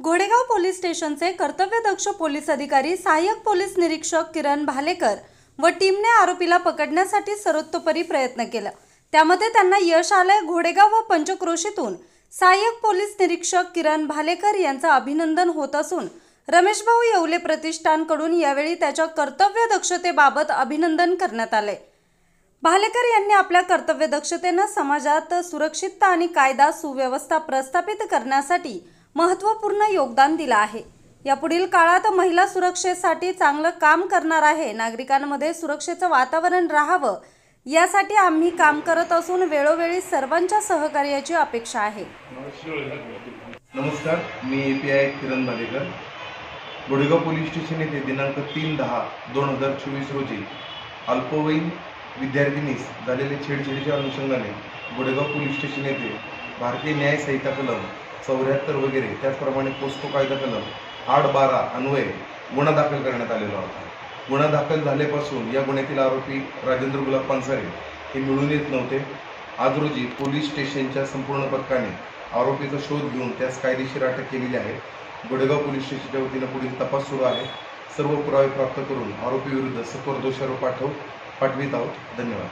घोडेगाव police स्टेशनचे कर्तव्यदक्ष police अधिकारी सहाय्यक पोलीस निरीक्षक किरण भालेकर व टीमने आरोपीला पकडण्यासाठी सर्वतोपरी प्रयत्न केला। त्यामध्ये त्यांना यश आले। घोडेगाव व पंचक्रोशीतून सहाय्यक पोलीस निरीक्षक किरण भालेकर यांचे अभिनंदन होत असून रमेश भाऊ येवले प्रतिष्ठानकडून यावेळी त्याच्या कर्तव्यदक्षतेबाबत अभिनंदन करण्यात आले। भालेकर यांनी आपल्या कर्तव्यदक्षतेने समाजात सुरक्षितता आणि कायदा सुव्यवस्था प्रस्थापित करण्यासाठी महत्त्वपूर्ण योगदान दिले आहे। यापुढील काळात महिला सुरक्षेसाठी चांगले काम करणार आहे। नागरिकांमध्ये सुरक्षेचे वातावरण राहावे यासाठी आम्ही काम करत असून वेळोवेळी सर्वांच्या सहकार्याची अपेक्षा आहे। नमस्कार, मी एपीआय किरण भालेकर। घोडेगाव पोलीस स्टेशन येथे दिनांक 3/10/2024 रोजी अल्पवयीन विद्यार्थिनीस झालेले छेडछाडीच्या अनुषंगाने घोडेगाव पोलीस स्टेशन येथे भारतीय न्याय संहिता कलम 74 वगैरे त्याचप्रमाणे पोस्को कायदा कलम 8/12 अन्वये गुन्हा दाखल करण्यात आलेला होता। गुन्हा दाखल झाल्यापासून या गुन्ह्यातील आरोपी राजेंद्र गुलाब पानसरे हे मिळून येत नव्हते। आज रोजी पोलीस स्टेशनच्या संपूर्ण पथकाने आरोपीचा शोध घेऊन त्यास कायदेशीर अटक केलेली आहे। घोडेगाव पोलीस स्टेशनच्या वतीने पुढील तपास सुरू आहे। सर्व पुरावे प्राप्त करून आरोपी विरुद्ध सत्वर दोषारोप पाठवित आहोत। धन्यवाद।